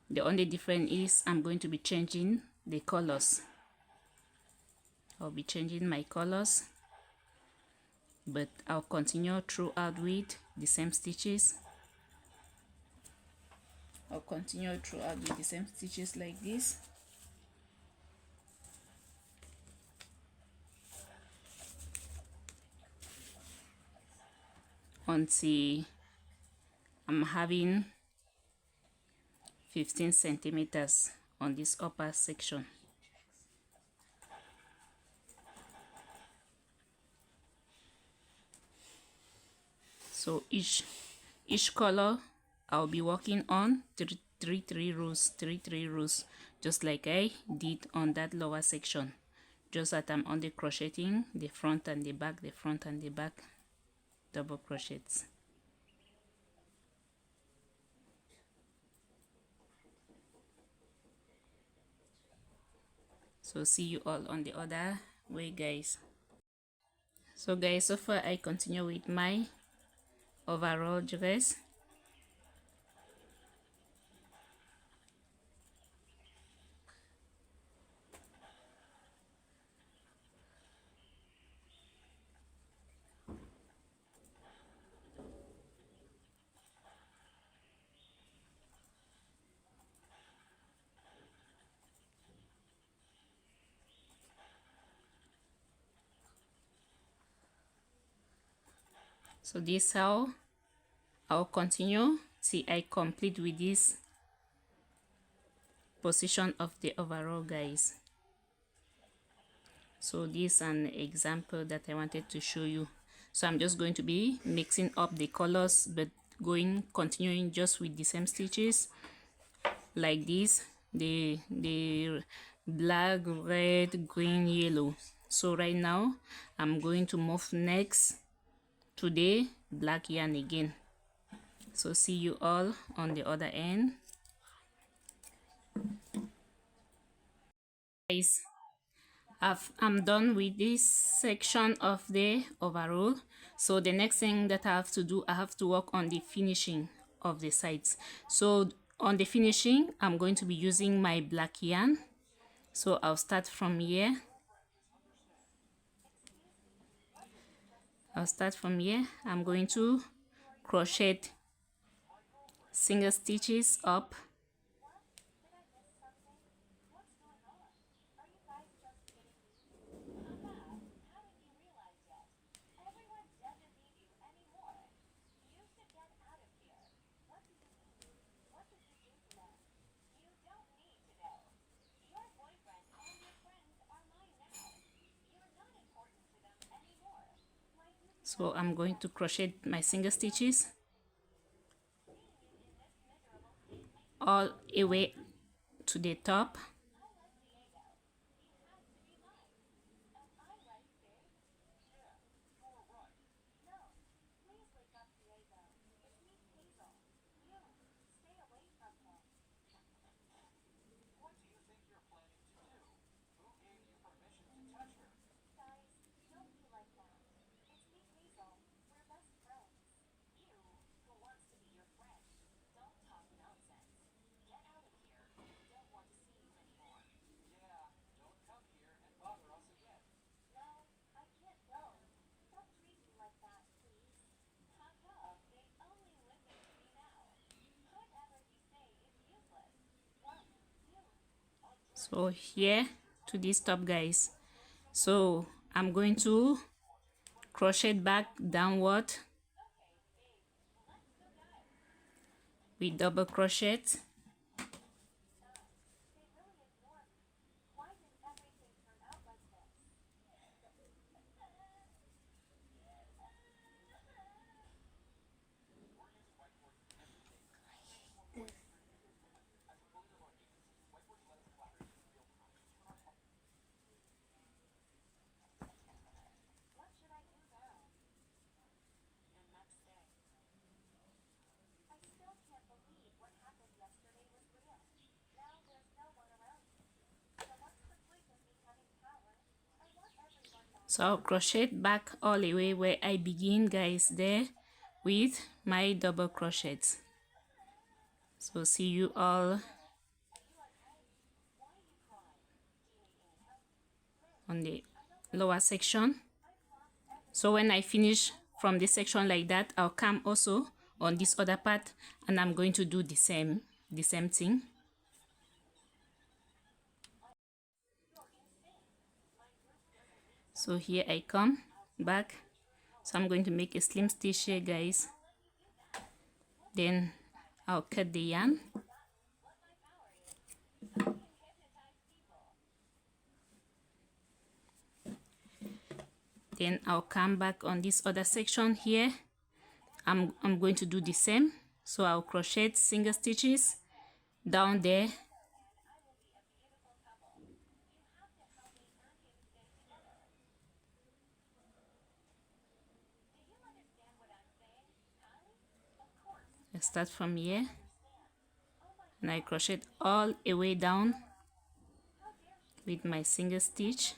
Speaker 1: The only difference is I'm going to be changing the colors. I'll be changing my colors, but I'll continue throughout with the same stitches. I'll continue throughout with the same stitches like this. Until I'm having 15 centimeters on this upper section. So each color I'll be working on three rows, just like I did on that lower section. Just that I'm only crocheting the front and the back, the front and the back, double crochets. So see you all on the other way, guys. So guys, so far I continue with my overall dress. So this how I'll continue till I complete with this position of the overall, guys. So this is an example that I wanted to show you. So I'm just going to be mixing up the colors, but continuing just with the same stitches like this, the black, red, green, yellow. So right now I'm going to move next to the black yarn again. So see you all on the other end, guys. I'm done with this section of the overall. So the next thing that I have to do, I have to work on the finishing of the sides. So on the finishing, I'm going to be using my black yarn. So I'll start from here. I'm going to crochet single stitches up. So I'm going to crochet my single stitches all the way to the top. So here to this top, guys. So I'm going to crochet back downward with double crochet. So I'll crochet back all the way where I begin, guys, there with my double crochets. So see you all on the lower section. So when I finish from this section like that, I'll come also on this other part and I'm going to do the same thing. So here I come back. So I'm going to make a slim stitch here, guys. Then I'll cut the yarn. Then I'll come back on this other section here. I'm going to do the same. So I'll crochet single stitches down there. I start from here and I crochet all the way down with my single stitch.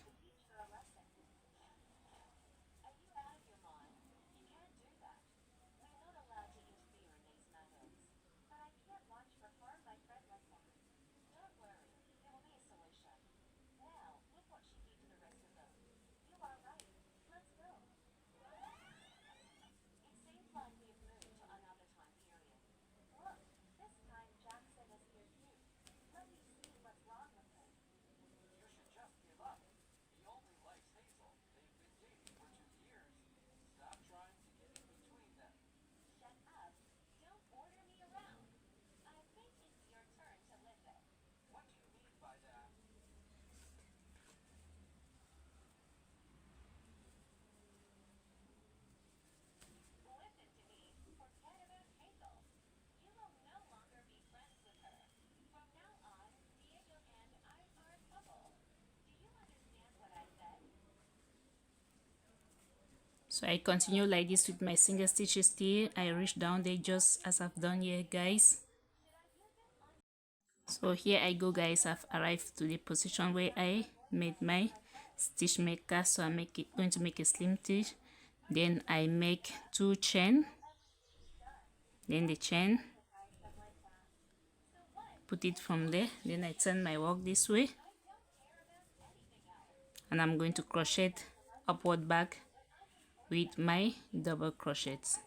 Speaker 1: So I continue like this with my single stitches till I reach down there, just as I've done here, guys. So here I go, guys. I've arrived to the position where I made my stitch maker. So I'm going to make a slim stitch, then I make 2 chain, then the chain, put it from there, then I turn my work this way, and I'm going to crochet upward back with my double crochets.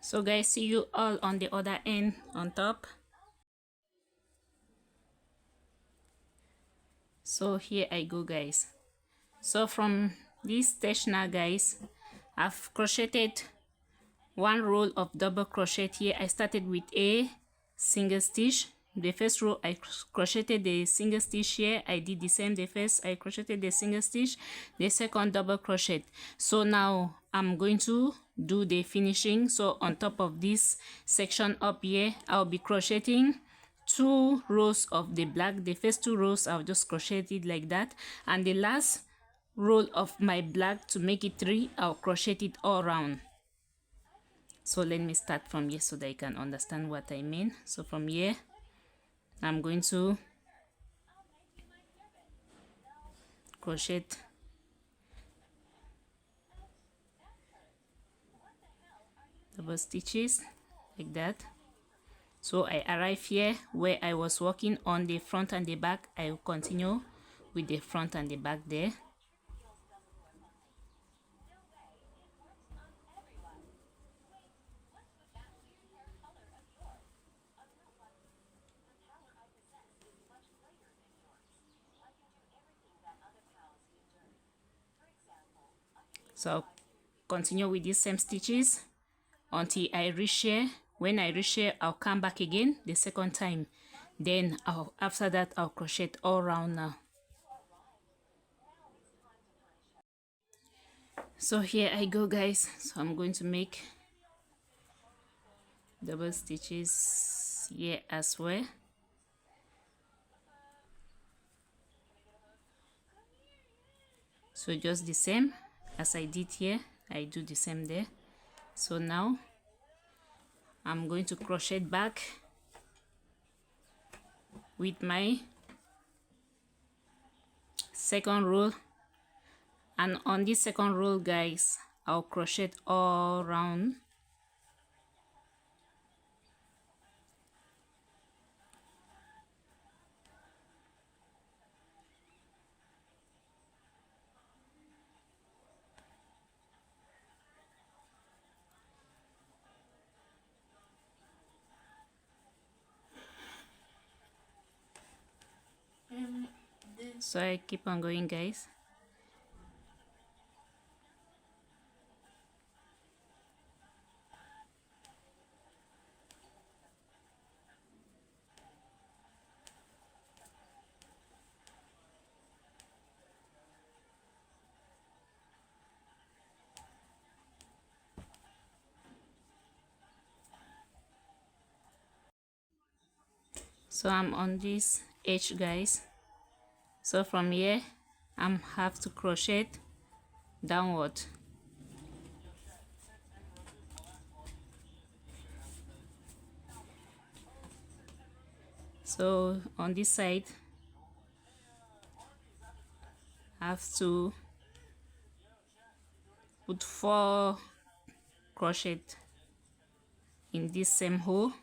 Speaker 1: So guys, see you all on the other end on top. So here I go, guys. So from this stage now, guys, I've crocheted one row of double crochet here. I started with a single stitch. The first row I crocheted the single stitch here. I did the same. The first I crocheted the single stitch, the second double crochet. So now I'm going to do the finishing. So on top of this section up here, I'll be crocheting 2 rows of the black. The first 2 rows I'll just crochet it like that, and the last row of my black, to make it 3, I'll crochet it all around. So let me start from here so that you can understand what I mean. So from here, I'm going to crochet double stitches like that. So I arrive here where I was working on the front and the back. I will continue with the front and the back there. So I'll continue with these same stitches until I reach here. When I reach here, I'll come back again the second time. Then after that, I'll crochet all around now. So here I go, guys. So I'm going to make double stitches here as well. So just the same as I did here, I do the same there. So now I'm going to crochet back with my second row, and on this second row, guys, I'll crochet all around. So I keep on going, guys. So I'm on this edge, guys. So from here I'm have to crochet downward. So on this side I have to put 4 crochet in this same hole.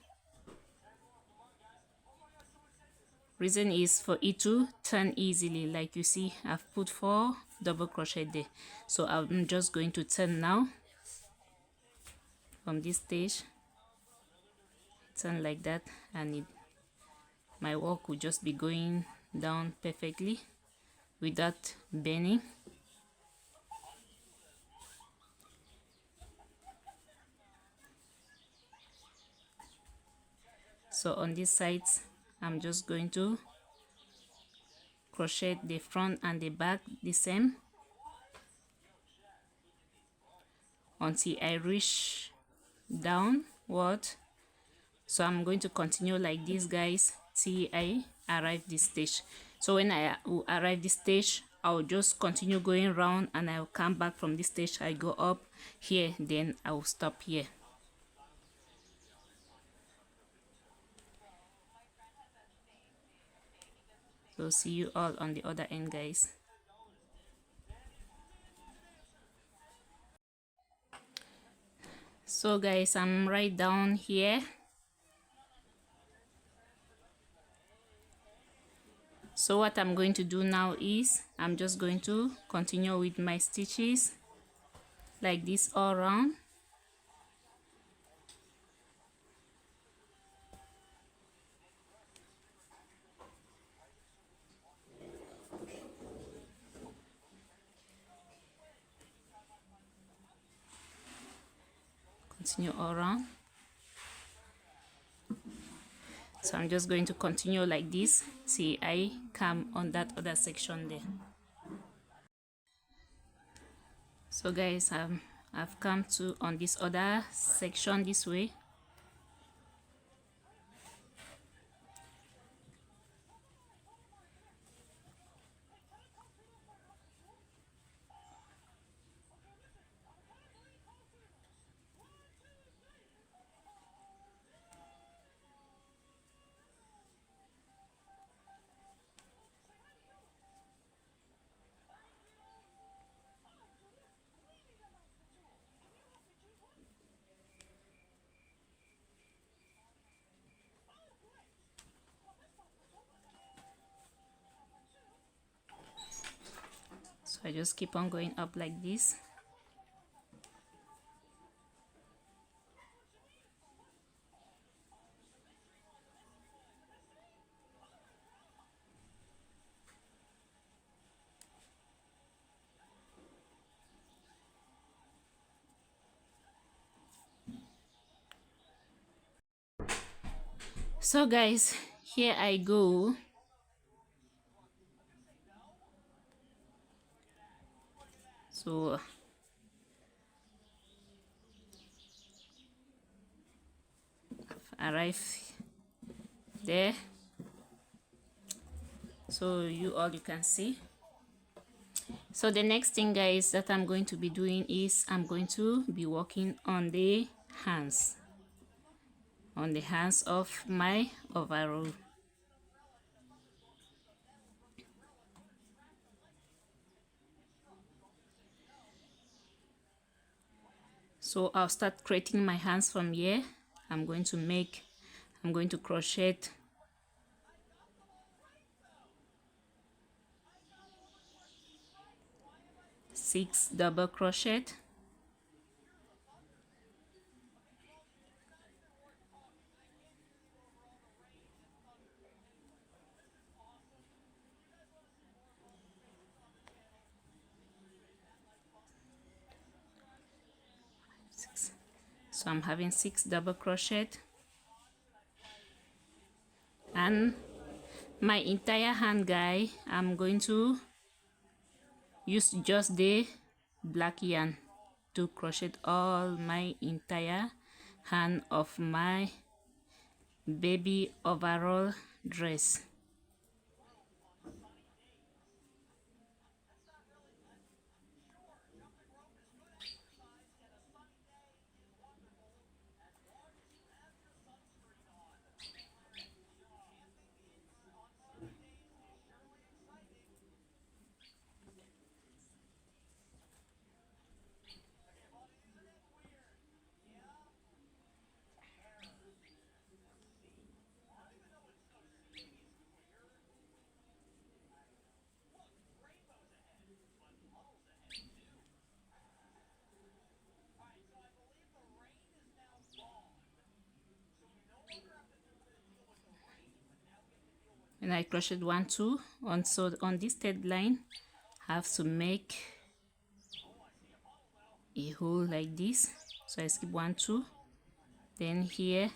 Speaker 1: Reason is for it to turn easily. Like you see, I've put 4 double crochet there. So I'm just going to turn now from this stage, turn like that, and my work will just be going down perfectly without bending. So on these sides I'm just going to crochet the front and the back the same, until I reach downward. So I'm going to continue like this, guys, till I arrive this stage. So when I arrive this stage, I'll just continue going round, and I'll come back from this stage. I go up here, then I'll stop here. So see you all on the other end, guys. So guys, I'm right down here. So what I'm going to do now is I'm just going to continue with my stitches like this all around. Continue all around. So I'm just going to continue like this till I come on that other section there. So guys, I've come to on this other section this way. So I just keep on going up like this. So guys, here I go. So arrive there, so you can see. So the next thing, guys, that I'm going to be doing is I'm going to be working on the hands, of my overall. So I'll start creating my hands from here. I'm going to crochet 6 double crochet, so I'm having 6 double crochet, and my entire hand, guy, I'm going to use just the black yarn to crochet all my entire hand of my baby overall dress. And I crocheted 1 2 on, so on this third line I have to make a hole like this, so I skip 1 2, then here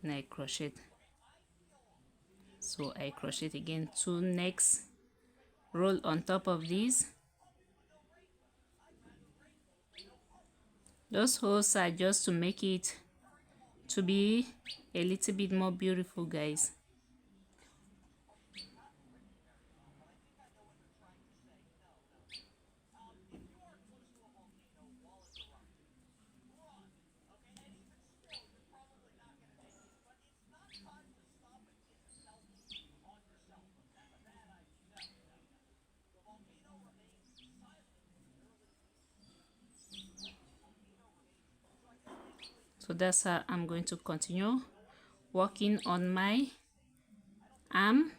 Speaker 1: and I crochet. So I crochet again 2 next roll on top of these. Those holes are just to make it to be a little bit more beautiful, guys. So that's how I'm going to continue working on my arm.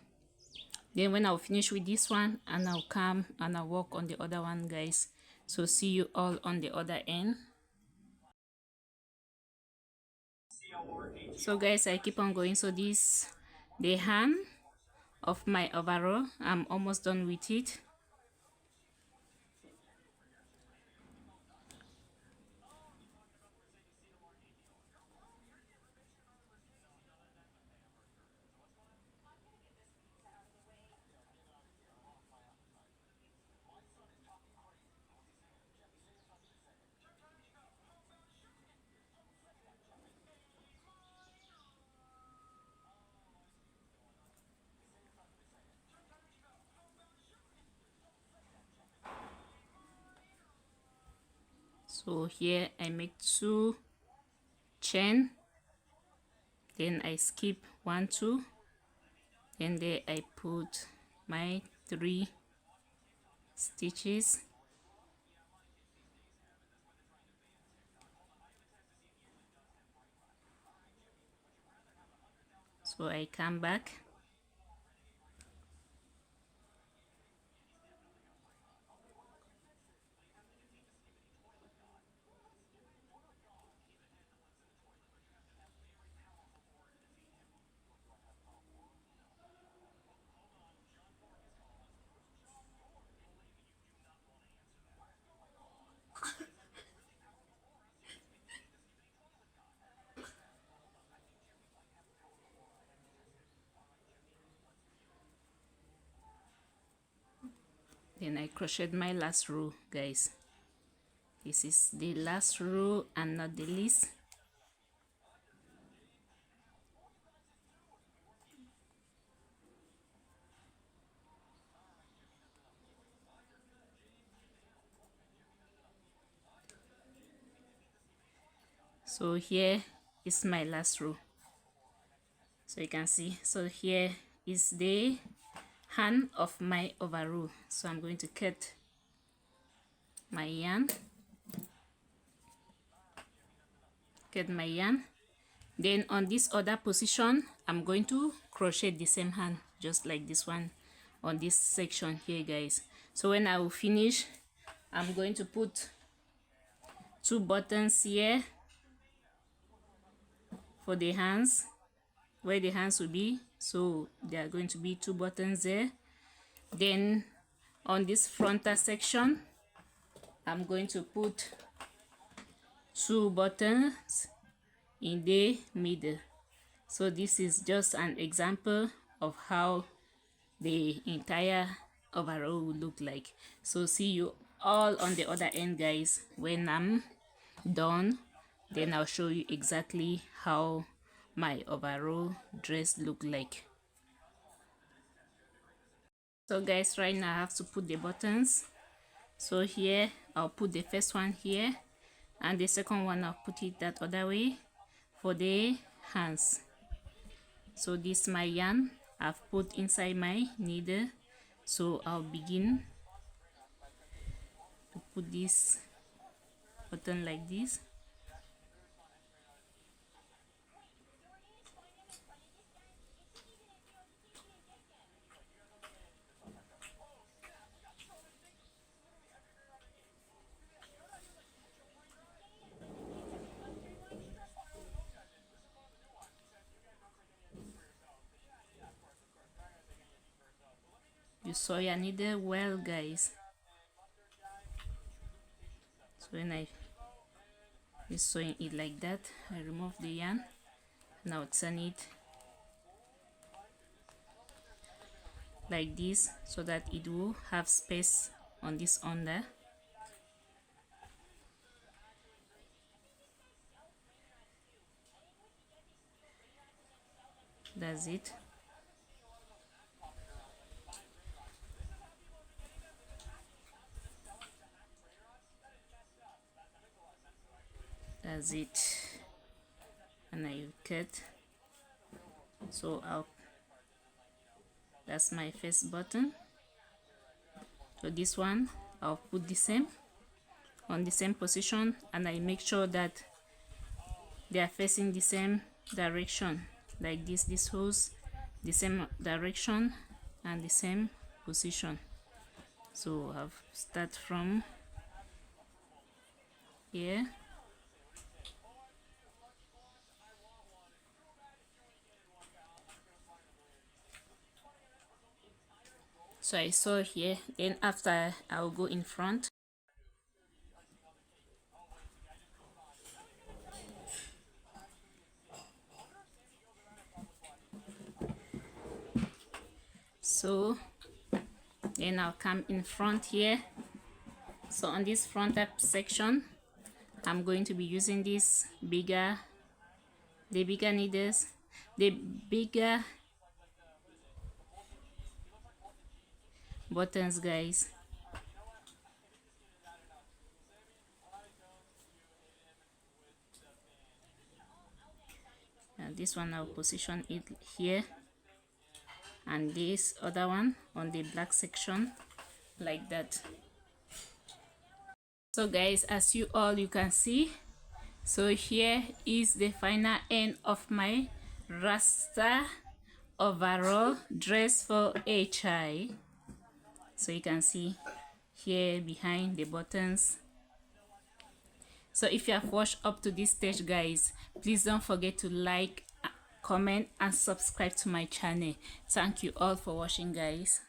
Speaker 1: Then when I'll finish with this one, and I'll come and I'll work on the other one, guys. So see you all on the other end. So guys, I keep on going. So this the hand of my overall, I'm almost done with it. So here I make 2 chain, then I skip 1 2, and there I put my 3 stitches. So I come back, then I crocheted my last row, guys. This is the last row and not the least. So here is my last row. So you can see, so here is the hand of my overall. So I'm going to cut my yarn, then on this other position I'm going to crochet the same hand just like this one on this section here, guys. So when I will finish, I'm going to put 2 buttons here for the hands, where the hands will be. So there are going to be 2 buttons there. Then on this frontal section I'm going to put 2 buttons in the middle. So this is just an example of how the entire overall will look like. So see you all on the other end, guys, when I'm done. Then I'll show you exactly how my overall dress look like. So guys, right now I have to put the buttons. So here I'll put the first one here, and the second one I'll put it that other way for the hands. So this my yarn I've put inside my needle. So I'll begin to put this button like this. You sew your needle well, guys. So when I is sewing it like that, I remove the yarn. Now turn it like this so that it will have space on this under. That's it. That's it. And I cut. So that's my first button. So this one I'll put the same on the same position, and I make sure that they are facing the same direction, like this hose the same direction and the same position. So I'll start from here. So I sew here, then after I'll go in front. So then I'll come in front here. So on this front up section, I'm going to be using this bigger needles, the bigger buttons, guys. And this one I'll position it here, and this other one on the black section, like that. So guys, as you can see, so here is the final end of my Rasta overall dress for HI. So you can see here behind the buttons. So if you have watched up to this stage, guys, please don't forget to like, comment and subscribe to my channel. Thank you all for watching, guys.